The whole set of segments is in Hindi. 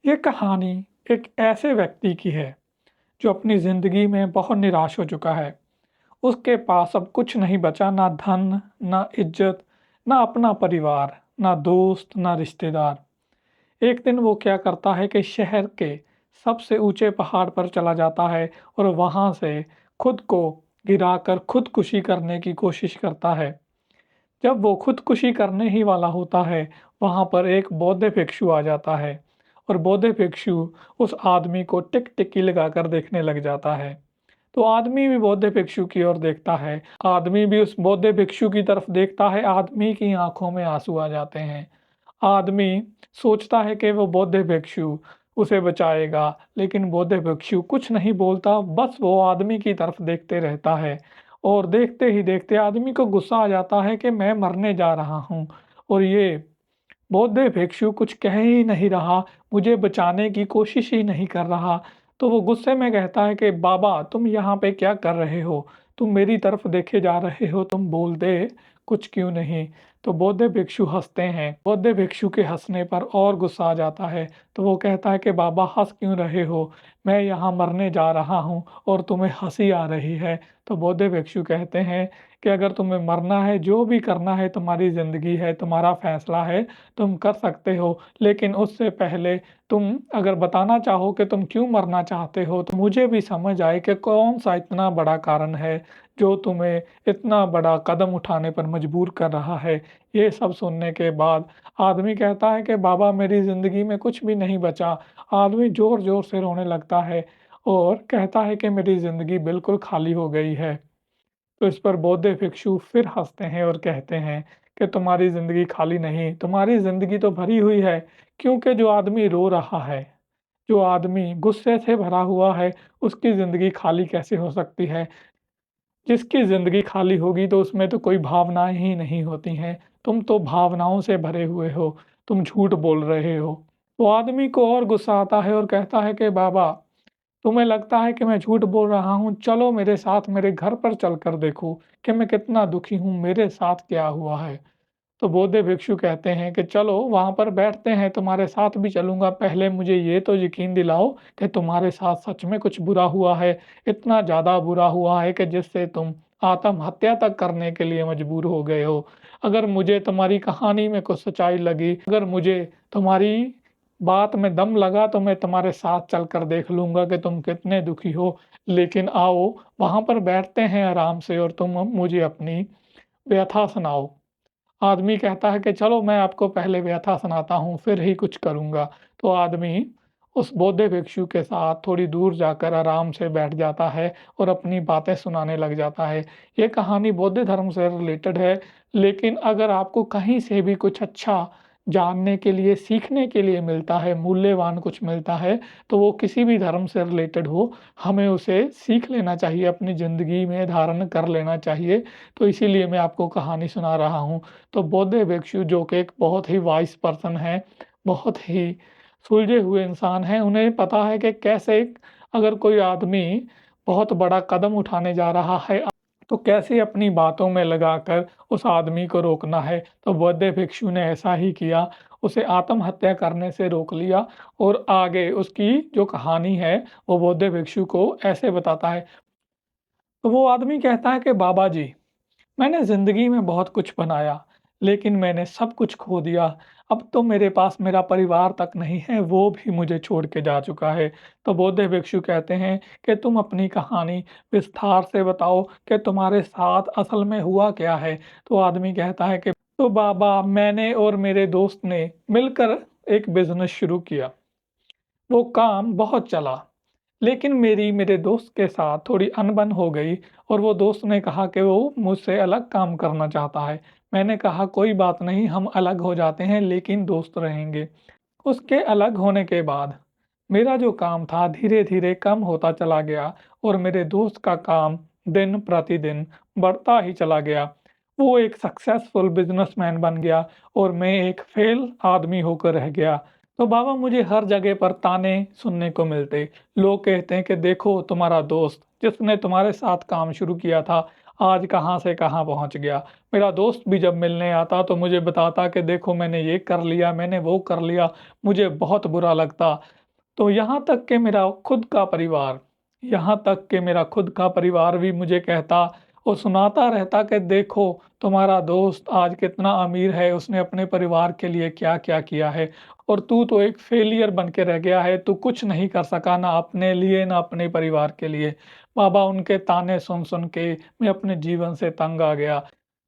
ये कहानी एक ऐसे व्यक्ति की है जो अपनी ज़िंदगी में बहुत निराश हो चुका है। उसके पास अब कुछ नहीं बचा, ना धन, ना इज्जत, ना अपना परिवार, ना दोस्त, ना रिश्तेदार। एक दिन वो क्या करता है कि शहर के सबसे ऊंचे पहाड़ पर चला जाता है और वहां से खुद को गिराकर खुदकुशी करने की कोशिश करता है। जब वो खुदकुशी करने ही वाला होता है, वहाँ पर एक बौद्ध भिक्षु आ जाता है और बौद्ध भिक्षु उस आदमी को टिक-टिकी लगाकर देखने लग जाता है। तो आदमी भी बौद्ध भिक्षु की ओर देखता है, आदमी भी उस बौद्ध भिक्षु की तरफ देखता है, आदमी की आँखों में आँसू आ जाते हैं। आदमी सोचता है कि वो बौद्ध भिक्षु उसे बचाएगा, लेकिन बौद्ध भिक्षु कुछ नहीं बोलता, बस वो आदमी की तरफ देखते रहता है। और देखते ही देखते आदमी को गुस्सा आ जाता है कि मैं मरने जा रहा हूँ और ये बौद्ध भिक्षु कुछ कह ही नहीं रहा, मुझे बचाने की कोशिश ही नहीं कर रहा। तो वो गुस्से में कहता है कि बाबा तुम यहाँ पे क्या कर रहे हो? तुम मेरी तरफ देखे जा रहे हो, तुम बोलते कुछ क्यों नहीं? तो बौद्ध भिक्षु हँसते हैं। बौद्ध भिक्षु के हँसने पर और गुस्सा आ जाता है। तो वो कहता है कि बाबा हँस क्यों रहे हो? मैं यहाँ मरने जा रहा हूँ और तुम्हें हँसी आ रही है। तो बौद्ध भिक्षु कहते हैं कि अगर तुम्हें मरना है, जो भी करना है, तुम्हारी ज़िंदगी है, तुम्हारा फैसला है, तुम कर सकते हो। लेकिन उससे पहले तुम अगर बताना चाहो कि तुम क्यों मरना चाहते हो, तो मुझे भी समझ आए कि कौन-सा इतना बड़ा कारण है, जो तुम्हें इतना बड़ा कदम उठाने पर मजबूर कर रहा है। ये सब सुनने के बाद आदमी कहता है कि बाबा मेरी ज़िंदगी में कुछ भी नहीं बचा। आदमी ज़ोर-ज़ोर से रोने लगता है और कहता है कि मेरी ज़िंदगी बिल्कुल खाली हो गई है। तो इस पर बौद्ध भिक्षु फिर हँसते हैं और कहते हैं कि तुम्हारी ज़िंदगी खाली नहीं, तुम्हारी ज़िंदगी तो भरी हुई है, क्योंकि जो आदमी रो रहा है, जो आदमी गुस्से से भरा हुआ है, उसकी ज़िंदगी खाली कैसे हो सकती है? जिसकी ज़िंदगी खाली होगी तो उसमें तो कोई भावनाएँ ही नहीं होती हैं। तुम तो भावनाओं से भरे हुए हो, तुम झूठ बोल रहे हो। वो आदमी को और गुस्सा आता है और कहता है कि बाबा तुम्हें लगता है कि मैं झूठ बोल रहा हूँ, चलो मेरे साथ मेरे घर पर चलकर देखो कि मैं कितना दुखी हूँ, मेरे साथ क्या हुआ है। तो बौद्ध भिक्षु कहते हैं कि चलो वहाँ पर बैठते हैं, तुम्हारे साथ भी चलूँगा, पहले मुझे ये तो यकीन दिलाओ कि तुम्हारे साथ सच में कुछ बुरा हुआ है, इतना ज़्यादा बुरा हुआ है कि जिससे तुम आत्महत्या तक करने के लिए मजबूर हो गए हो। अगर मुझे तुम्हारी कहानी में कुछ सच्चाई लगी, अगर मुझे तुम्हारी बात में दम लगा तो मैं तुम्हारे साथ चलकर देख लूँगा कि तुम कितने दुखी हो। लेकिन आओ वहाँ पर बैठते हैं आराम से और तुम मुझे अपनी व्यथा सुनाओ। आदमी कहता है कि चलो मैं आपको पहले व्यथा सुनाता हूँ, फिर ही कुछ करूँगा। तो आदमी उस बौद्ध भिक्षु के साथ थोड़ी दूर जाकर आराम से बैठ जाता है और अपनी बातें सुनाने लग जाता है। ये कहानी बौद्ध धर्म से रिलेटेड है, लेकिन अगर आपको कहीं से भी कुछ अच्छा जानने के लिए, सीखने के लिए मिलता है, मूल्यवान कुछ मिलता है, तो वो किसी भी धर्म से रिलेटेड हो, हमें उसे सीख लेना चाहिए, अपनी ज़िंदगी में धारण कर लेना चाहिए। तो इसीलिए मैं आपको कहानी सुना रहा हूँ। तो बौद्ध भिक्षु जो कि एक बहुत ही वाइस पर्सन है, बहुत ही सुलझे हुए इंसान हैं, उन्हें पता है कि कैसे अगर कोई आदमी बहुत बड़ा कदम उठाने जा रहा है, तो कैसे अपनी बातों में लगाकर उस आदमी को रोकना है। तो बौद्ध भिक्षु ने ऐसा ही किया, उसे आत्महत्या करने से रोक लिया और आगे उसकी जो कहानी है, वो बौद्ध भिक्षु को ऐसे बताता है। तो वो आदमी कहता है कि बाबा जी, मैंने ज़िंदगी में बहुत कुछ बनाया, लेकिन मैंने सब कुछ खो दिया। अब तो मेरे पास मेरा परिवार तक नहीं है, वो भी मुझे छोड़ के जा चुका है। तो बौद्ध भिक्षु कहते हैं कि तुम अपनी कहानी विस्तार से बताओ कि तुम्हारे साथ असल में हुआ क्या है? तो आदमी कहता है कि तो बाबा मैंने और मेरे दोस्त ने मिलकर एक बिज़नेस शुरू किया। वो काम बहुत चला, लेकिन मेरी मेरे दोस्त के साथ थोड़ी अनबन हो गई और वो दोस्त ने कहा कि वो मुझसे अलग काम करना चाहता है। मैंने कहा कोई बात नहीं, हम अलग हो जाते हैं लेकिन दोस्त रहेंगे। उसके अलग होने के बाद मेरा जो काम था धीरे-धीरे कम होता चला गया और मेरे दोस्त का काम दिन प्रतिदिन बढ़ता ही चला गया। वो एक सक्सेसफुल बिज़नेसमैन बन गया और मैं एक फेल आदमी होकर रह गया। तो बाबा मुझे हर जगह पर ताने सुनने को मिलते। लोग कहते हैं कि देखो तुम्हारा दोस्त जिसने तुम्हारे साथ काम शुरू किया था, आज कहाँ से कहाँ पहुँच गया। मेरा दोस्त भी जब मिलने आता तो मुझे बताता कि देखो मैंने ये कर लिया, मैंने वो कर लिया, मुझे बहुत बुरा लगता। तो यहाँ तक कि मेरा खुद का परिवार भी मुझे कहता और सुनाता रहता कि देखो तुम्हारा दोस्त आज कितना अमीर है, उसने अपने परिवार के लिए क्या-क्या किया है और तू तो एक फेलियर बन के रह गया है, तू कुछ नहीं कर सका ना अपने लिए ना अपने परिवार के लिए। बाबा उनके ताने सुन-सुन के मैं अपने जीवन से तंग आ गया।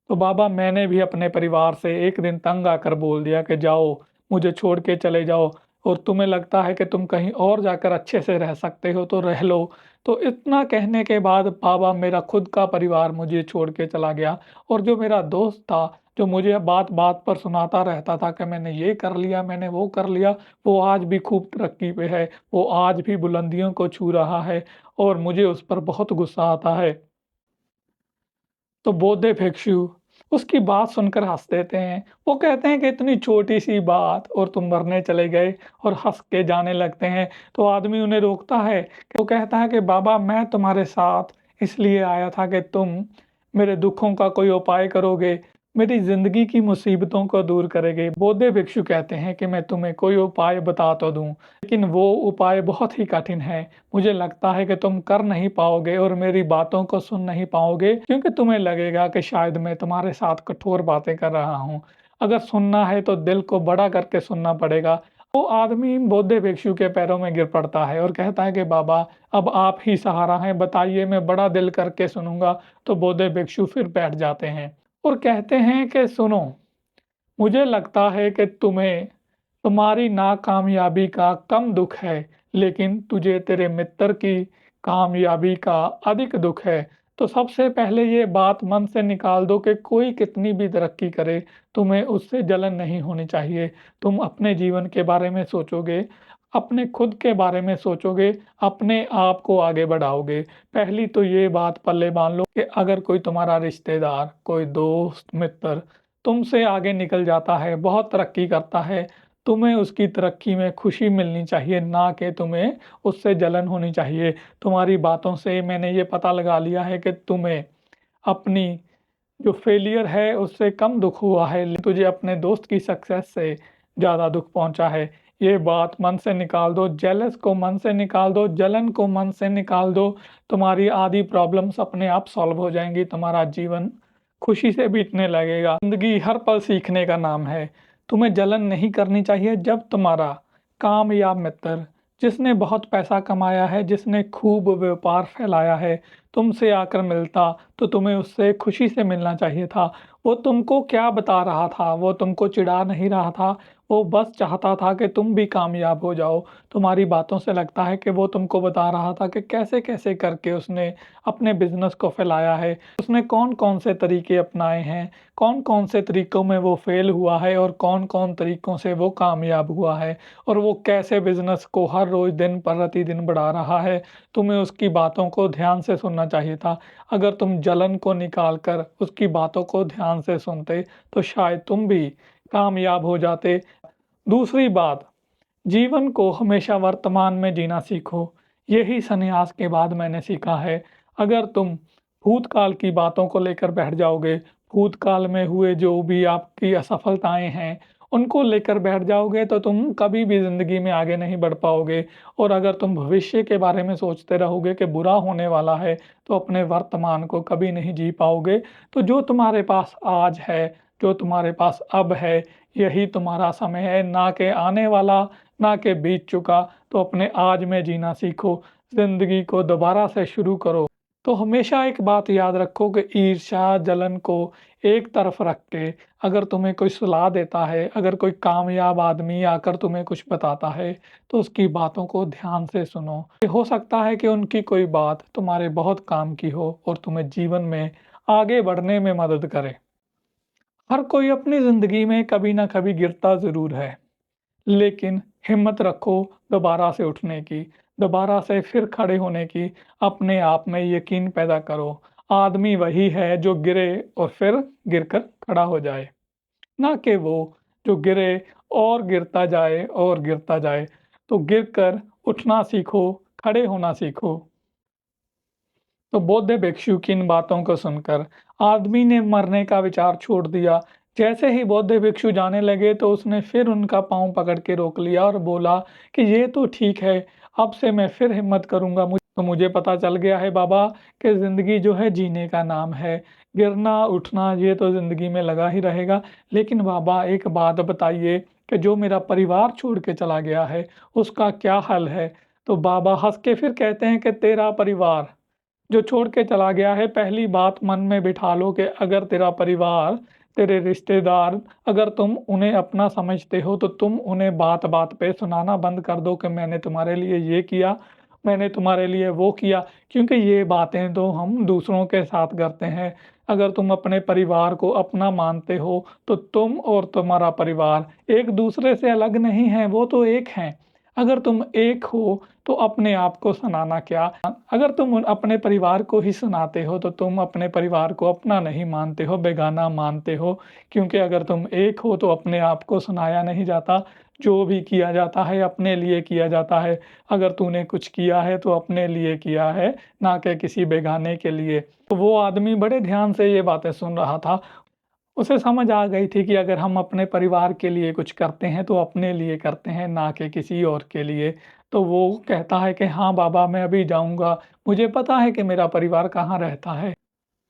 तो बाबा मैंने भी अपने परिवार से एक दिन तंग आकर बोल दिया कि जाओ, मुझे छोड़ के चले जाओ और तुम्हें लगता है कि तुम कहीं और जाकर अच्छे से रह सकते हो तो रह लो। तो इतना कहने के बाद बाबा मेरा खुद का परिवार मुझे छोड़ के चला गया और जो मेरा दोस्त था, जो मुझे बात-बात पर सुनाता रहता था कि मैंने ये कर लिया, मैंने वो कर लिया, वो आज भी खूब तरक्की पे है, वो आज भी बुलंदियों को छू रहा है और मुझे उस पर बहुत गुस्सा आता है। तो बौद्धे भिक्षु उसकी बात सुनकर हँस देते हैं। वो कहते हैं कि इतनी छोटी-सी बात और तुम मरने चले गए और हँस के जाने लगते हैं। तो आदमी उन्हें रोकता है, वो कहता है कि बाबा मैं तुम्हारे साथ इसलिए आया था कि तुम मेरे दुखों का कोई उपाय करोगे, मेरी ज़िंदगी की मुसीबतों को दूर करोगे। बौद्धे भिक्षु कहते हैं कि मैं तुम्हें कोई उपाय बता तो दूँ, लेकिन वो उपाय बहुत ही कठिन है। मुझे लगता है कि तुम कर नहीं पाओगे और मेरी बातों को सुन नहीं पाओगे क्योंकि तुम्हें लगेगा कि शायद मैं तुम्हारे साथ कठोर बातें कर रहा हूँ। अगर सुनना है तो दिल को बड़ा करके सुनना पड़ेगा। वो आदमी बौद्धे भिक्षु के पैरों में गिर पड़ता है और कहता है कि बाबा अब आप ही सहारा हैं, बताइए मैं बड़ा दिल करके सुनूंगा। तो बौद्धे भिक्षु फिर बैठ जाते हैं और कहते हैं कि सुनो, मुझे लगता है कि तुम्हें तुम्हारी नाकामयाबी का कम दुख है, लेकिन तुझे तेरे मित्र की कामयाबी का अधिक दुख है। तो सबसे पहले ये बात मन से निकाल दो कि कोई कितनी भी तरक्की करे, तुम्हें उससे जलन नहीं होनी चाहिए। तुम अपने जीवन के बारे में सोचोगे, अपने खुद के बारे में सोचोगे, अपने आप को आगे बढ़ाओगे। पहली तो ये बात पल्ले बाँध लो कि अगर कोई तुम्हारा रिश्तेदार, कोई दोस्त, मित्र तुमसे आगे निकल जाता है, बहुत तरक्की करता है, तुम्हें उसकी तरक्की में खुशी मिलनी चाहिए, ना कि तुम्हें उससे जलन होनी चाहिए। तुम्हारी बातों से मैंने ये पता लगा लिया है कि तुम्हें अपनी जो फेलियर है उससे कम दुःख हुआ है, लेकिन तुझे अपने दोस्त की सक्सेस से ज़्यादा दुःख पहुँचा है। ये बात मन से निकाल दो, जेलस को मन से निकाल दो, जलन को मन से निकाल दो, तुम्हारी आधी प्रॉब्लम्स अपने आप सॉल्व हो जाएँगी, तुम्हारा जीवन खुशी से बीतने लगेगा। ज़िंदगी हर पल सीखने का नाम है। तुम्हें जलन नहीं करनी चाहिए जब तुम्हारा कामयाब मित्र, जिसने बहुत पैसा कमाया है, जिसने खूब व्यापार फैलाया है, तुमसे आकर मिलता तो तुम्हें उससे खुशी से मिलना चाहिए था। वो तुमको क्या बता रहा था? वो तुमको चिढ़ा नहीं रहा था, वो बस चाहता था कि तुम भी कामयाब हो जाओ। तुम्हारी बातों से लगता है कि वो तुमको बता रहा था कि कैसे-कैसे करके उसने अपने बिज़नेस को फैलाया है। उसने कौन-कौन से तरीके अपनाए हैं, कौन-कौन से तरीकों में वो फ़ेल हुआ है और कौन-कौन तरीकों से वो कामयाब हुआ है और वो कैसे बिज़नेस को हर रोज़ दिन प्रतिदिन बढ़ा रहा है। तुम्हें उसकी बातों को ध्यान से सुनना चाहिए था। अगर तुम जलन को निकाल कर उसकी बातों को ध्यान से सुनते, तो शायद तुम भी कामयाब हो जाते। दूसरी बात, जीवन को हमेशा वर्तमान में जीना सीखो। यही संन्यास के बाद मैंने सीखा है। अगर तुम भूतकाल की बातों को लेकर बैठ जाओगे, भूतकाल में हुए जो भी आपकी असफलताएँ हैं, उनको लेकर बैठ जाओगे तो तुम कभी भी ज़िंदगी में आगे नहीं बढ़ पाओगे और अगर तुम भविष्य के बारे में सोचते रहोगे कि बुरा होने वाला है, तो अपने वर्तमान को कभी नहीं जी पाओगे। तो जो तुम्हारे पास आज है, जो तुम्हारे पास अब है, यही तुम्हारा समय है, ना कि आने वाला, ना कि बीत चुका। तो अपने आज में जीना सीखो, ज़िंदगी को दोबारा से शुरू करो। तो हमेशा एक बात याद रखो कि ईर्ष्या, जलन को एक तरफ रख के अगर तुम्हें कोई सलाह देता है, अगर कोई कामयाब आदमी आकर तुम्हें कुछ बताता है, तो उसकी बातों को ध्यान से सुनो। हो सकता है कि उनकी कोई बात तुम्हारे बहुत काम की हो और तुम्हें जीवन में आगे बढ़ने में मदद करे। हर कोई अपनी ज़िंदगी में कभी ना कभी गिरता ज़रूर है। लेकिन हिम्मत रखो दोबारा से उठने की, दोबारा से फिर खड़े होने की, अपने आप में यकीन पैदा करो। आदमी वही है जो गिरे और फिर गिरकर खड़ा हो जाए, ना कि वो जो गिरे और गिरता जाए और गिरता जाए। तो गिरकर उठना सीखो, खड़े होना सीखो। तो बौद्ध भिक्षु की इन बातों को सुनकर आदमी ने मरने का विचार छोड़ दिया। जैसे ही बौद्ध भिक्षु जाने लगे तो उसने फिर उनका पाँव पकड़ के रोक लिया और बोला कि ये तो ठीक है, अब से मैं फिर हिम्मत करूंगा। तो मुझे पता चल गया है बाबा कि ज़िंदगी जो है जीने का नाम है, गिरना उठना ये तो ज़िंदगी में लगा ही रहेगा। लेकिन बाबा एक बात बताइए कि जो मेरा परिवार छोड़ के चला गया है उसका क्या हल है? तो बाबा हंस के फिर कहते हैं कि तेरा परिवार जो छोड़ के चला गया है, पहली बात मन में बिठा लो कि अगर तेरा परिवार, तेरे रिश्तेदार, अगर तुम उन्हें अपना समझते हो तो तुम उन्हें बात-बात पे सुनाना बंद कर दो कि मैंने तुम्हारे लिए ये किया, मैंने तुम्हारे लिए वो किया, क्योंकि ये बातें तो हम दूसरों के साथ करते हैं। अगर तुम अपने परिवार को अपना मानते हो तो तुम और तुम्हारा परिवार एक दूसरे से अलग नहीं हैं, वो तो एक हैं। अगर तुम एक हो तो अपने आप को सुनाना क्या? अगर तुम अपने परिवार को ही सुनाते हो तो तुम अपने परिवार को अपना नहीं मानते हो, बेगाना मानते हो। क्योंकि अगर तुम एक हो तो अपने आप को सुनाया नहीं जाता। जो भी किया जाता है अपने लिए किया जाता है। अगर तूने कुछ किया है तो अपने लिए किया है, ना कि किसी बेगाने के लिए। तो वो आदमी बड़े ध्यान से ये बातें सुन रहा था। उसे समझ आ गई थी कि अगर हम अपने परिवार के लिए कुछ करते हैं तो अपने लिए करते हैं, ना कि किसी और के लिए। तो वो कहता है कि हाँ बाबा, मैं अभी जाऊँगा, मुझे पता है कि मेरा परिवार कहाँ रहता है।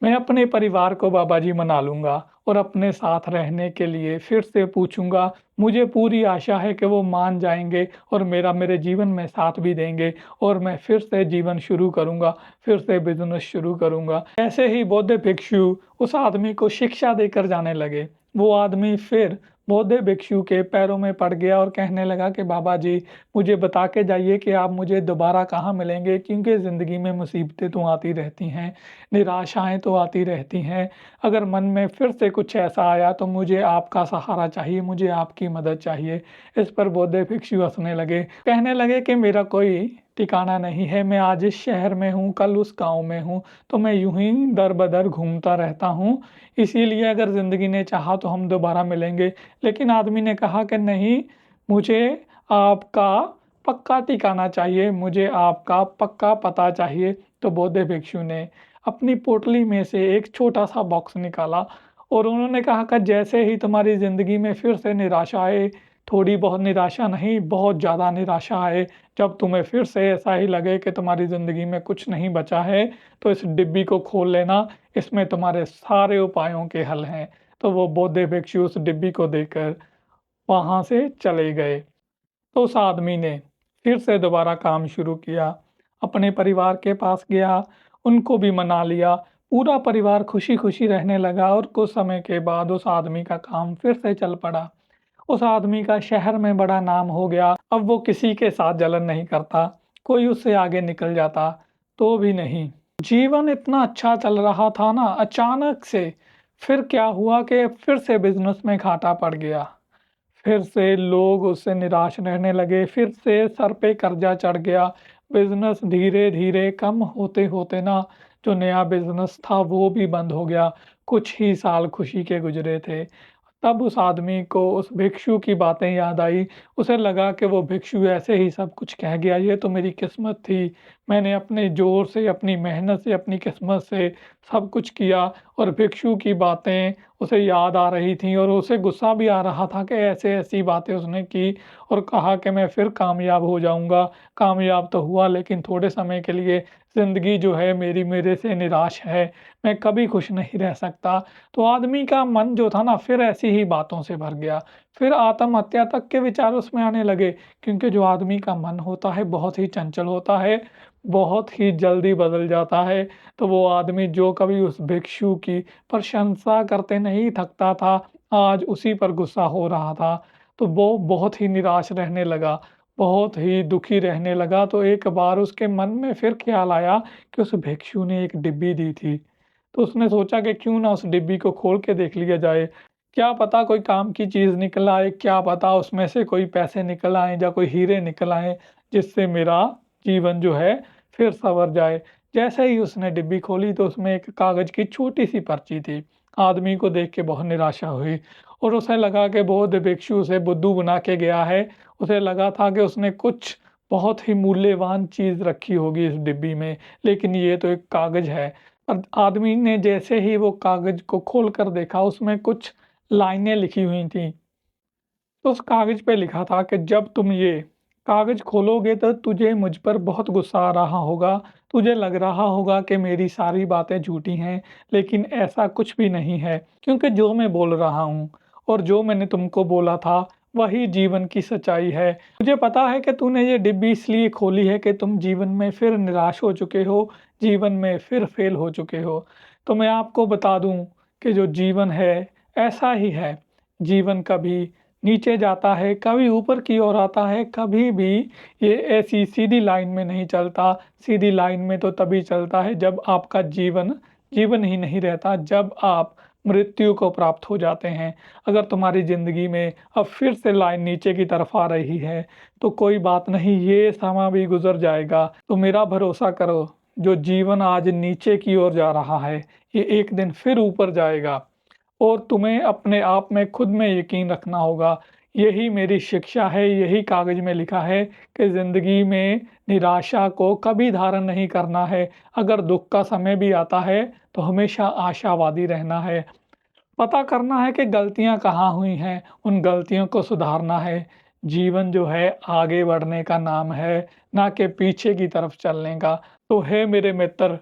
मैं अपने परिवार को बाबा जी मना लूँगा और अपने साथ रहने के लिए फिर से पूछूँगा। मुझे पूरी आशा है कि वो मान जाएँगे और मेरे जीवन में साथ भी देंगे और मैं फिर से जीवन शुरू करूँगा, फिर से बिज़नेस शुरू करूँगा। ऐसे ही बौद्ध भिक्षु उस आदमी को शिक्षा देकर जाने लगे। वो आदमी फिर बौद्ध भिक्षु के पैरों में पड़ गया और कहने लगा कि बाबा जी, मुझे बता के जाइए कि आप मुझे दोबारा कहाँ मिलेंगे, क्योंकि ज़िंदगी में मुसीबतें तो आती रहती हैं, निराशाएँ तो आती रहती हैं। अगर मन में फिर से कुछ ऐसा आया तो मुझे आपका सहारा चाहिए, मुझे आपकी मदद चाहिए। इस पर बौद्ध भिक्षु हँसने लगे, कहने लगे कि मेरा कोई ठिकाना नहीं है, मैं आज इस शहर में हूँ, कल उस गाँव में हूँ, तो मैं यूँ ही दर-बदर घूमता रहता हूँ। इसीलिए अगर ज़िंदगी ने चाहा तो हम दोबारा मिलेंगे। लेकिन आदमी ने कहा कि नहीं, मुझे आपका पक्का ठिकाना चाहिए, मुझे आपका पक्का पता चाहिए। तो बौद्ध भिक्षु ने अपनी पोटली में से एक छोटा-सा बॉक्स निकाला और उन्होंने कहा कि जैसे ही तुम्हारी ज़िंदगी में फिर से निराशा आए, थोड़ी बहुत निराशा नहीं, बहुत ज़्यादा निराशा आए, जब तुम्हें फिर से ऐसा ही लगे कि तुम्हारी ज़िंदगी में कुछ नहीं बचा है, तो इस डिब्बी को खोल लेना, इसमें तुम्हारे सारे उपायों के हल हैं। तो वो बौद्ध भिक्षु उस डिब्बी को देकर वहाँ से चले गए। तो उस आदमी ने फिर से दोबारा काम शुरू किया, अपने परिवार के पास गया, उनको भी मना लिया, पूरा परिवार खुशी-खुशी रहने लगा और कुछ समय के बाद उस आदमी का काम फिर से चल पड़ा। उस आदमी का शहर में बड़ा नाम हो गया, अब वो किसी के साथ जलन नहीं करता, कोई उससे आगे निकल जाता तो भी नहीं। जीवन इतना अच्छा चल रहा था ना, अचानक से फिर क्या हुआ कि फिर से बिज़नेस में घाटा पड़ गया। फिर से लोग उससे निराश रहने लगे, फिर से सर पे कर्जा चढ़ गया। बिज़नेस धीरे-धीरे कम होते-होते ना, जो नया बिज़नेस था वो भी बंद हो गया। कुछ ही साल खुशी के गुज़रे थे। तब उस आदमी को उस भिक्षु की बातें याद आई। उसे लगा कि वो भिक्षु ऐसे ही सब कुछ कह गया, ये तो मेरी किस्मत थी। मैंने अपने ज़ोर से, अपनी मेहनत से, अपनी किस्मत से सब कुछ किया और भिक्षु की बातें उसे याद आ रही थीं और उसे गुस्सा भी आ रहा था कि ऐसे-ऐसी बातें उसने की और कहा कि मैं फिर कामयाब हो जाऊँगा। कामयाब तो हुआ, लेकिन थोड़े समय के लिए ज़िंदगी जो है मेरी मेरे से निराश है। मैं कभी खुश नहीं रह सकता। तो आदमी का मन जो था ना फिर ऐसी ही बातों से भर गया। फिर आत्महत्या तक के विचार उसमें आने लगे, क्योंकि जो आदमी का मन होता है बहुत ही चंचल होता है, बहुत ही जल्दी बदल जाता है। तो वो आदमी जो कभी उस भिक्षु की प्रशंसा करते नहीं थकता था, आज उसी पर गुस्सा हो रहा था। तो वो बहुत ही निराश रहने लगा, बहुत ही दुखी रहने लगा। तो एक बार उसके मन में फिर ख़्याल आया कि उस भिक्षु ने एक डिब्बी दी थी। तो उसने सोचा कि क्यों ना उस डिब्बी को खोल के देख लिया जाए। क्या पता कोई काम की चीज़ निकल आए, क्या पता उसमें से कोई पैसे निकल आएँ या कोई हीरे निकल आएँ, जिससे मेरा जीवन जो है फिर सँवर जाए। जैसे ही उसने डिब्बी खोली तो उसमें एक कागज़ की छोटी-सी पर्ची थी। आदमी को देख के बहुत निराशा हुई और उसे लगा कि बौद्ध भिक्षु उसे बुद्धू बना के गया है। उसे लगा था कि उसने कुछ बहुत ही मूल्यवान चीज़ रखी होगी इस डिब्बी में, लेकिन ये तो एक कागज़ है। और आदमी ने जैसे ही वो कागज़ को खोल कर देखा, उसमें कुछ लाइनें लिखी हुई थीं। तो उस कागज़ पे लिखा था कि जब तुम ये कागज़ खोलोगे तो तुझे मुझ पर बहुत गुस्सा आ रहा होगा, तुझे लग रहा होगा कि मेरी सारी बातें झूठी हैं, लेकिन ऐसा कुछ भी नहीं है, क्योंकि जो मैं बोल रहा हूँ और जो मैंने तुमको बोला था, वही जीवन की सच्चाई है। मुझे पता है कि तूने ये डिब्बी इसलिए खोली है कि तुम जीवन में फिर निराश हो चुके हो, जीवन में फिर फ़ेल हो चुके हो। तो मैं आपको बता दूँ कि जो जीवन है, ऐसा ही है। जीवन कभी नीचे जाता है, कभी ऊपर की ओर आता है, कभी भी ये ऐसी सीधी लाइन में नहीं चलता। सीधी लाइन में तो तभी चलता है जब आपका जीवन, जीवन ही नहीं रहता, जब आप मृत्यु को प्राप्त हो जाते हैं। अगर तुम्हारी ज़िंदगी में अब फिर से लाइन नीचे की तरफ आ रही है, तो कोई बात नहीं, ये समय भी गुज़र जाएगा। तो मेरा भरोसा करो, जो जीवन आज नीचे की ओर जा रहा है, ये एक दिन फिर ऊपर जाएगा। और तुम्हें अपने आप में खुद में यकीन रखना होगा। यही मेरी शिक्षा है, यही कागज़ में लिखा है कि ज़िंदगी में निराशा को कभी धारण नहीं करना है। अगर दुःख का समय भी आता है, तो हमेशा आशावादी रहना है। पता करना है कि गलतियाँ कहाँ हुई हैं, उन गलतियों को सुधारना है। जीवन जो है आगे बढ़ने का नाम है, ना कि पीछे की तरफ चलने का। तो हे मेरे मित्र,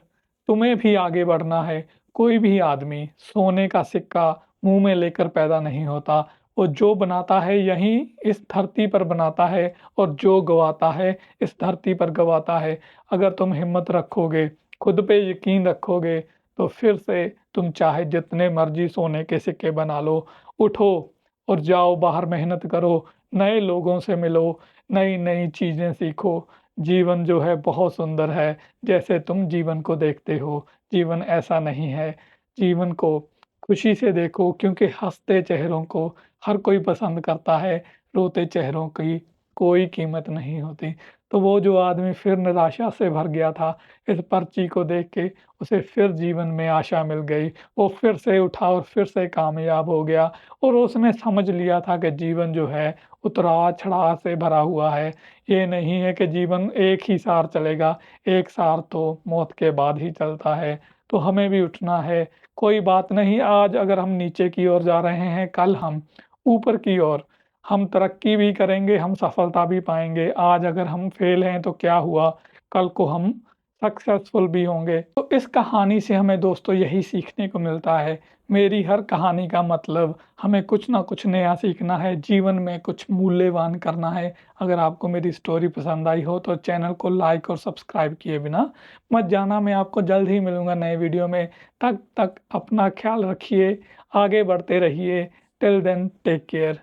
तुम्हें भी आगे बढ़ना है। कोई भी आदमी सोने का सिक्का मुँह में लेकर पैदा नहीं होता। वो जो बनाता है यहीं इस धरती पर बनाता है, और जो गँवाता है इस धरती पर गँवाता है। अगर तुम हिम्मत रखोगे, खुद पे यकीन रखोगे, तो फिर से तुम चाहे जितने मर्जी सोने के सिक्के बना लो। उठो और जाओ बाहर मेहनत करो, नए लोगों से मिलो, नई-नई चीज़ें सीखो। जीवन जो है बहुत सुंदर है, जैसे तुम जीवन को देखते हो। जीवन ऐसा नहीं है। जीवन को खुशी से देखो, क्योंकि हँसते चेहरों को हर कोई पसंद करता है, रोते चेहरों की कोई कीमत नहीं होती। तो वो जो आदमी फिर निराशा से भर गया था, इस पर्ची को देख के उसे फिर जीवन में आशा मिल गई। वो फिर से उठा और फिर से कामयाब हो गया, और उसने समझ लिया था कि जीवन जो है उतार-चढ़ाव से भरा हुआ है। ये नहीं है कि जीवन एक ही सार चलेगा, एक सार तो मौत के बाद ही चलता है। तो हमें भी उठना है। कोई बात नहीं, आज अगर हम नीचे की ओर जा रहे हैं, कल हम ऊपर की ओर, हम तरक्की भी करेंगे, हम सफलता भी पाएँगे। आज अगर हम फेल हैं तो क्या हुआ, कल को हम सक्सेसफुल भी होंगे। तो इस कहानी से हमें दोस्तों यही सीखने को मिलता है। मेरी हर कहानी का मतलब हमें कुछ ना कुछ नया सीखना है, जीवन में कुछ मूल्यवान करना है। अगर आपको मेरी स्टोरी पसंद आई हो तो चैनल को लाइक और सब्सक्राइब किए बिना मत जाना। मैं आपको जल्द ही मिलूँगा नए वीडियो में। तब तक अपना ख़्याल रखिए, आगे बढ़ते रहिए। Till then take care.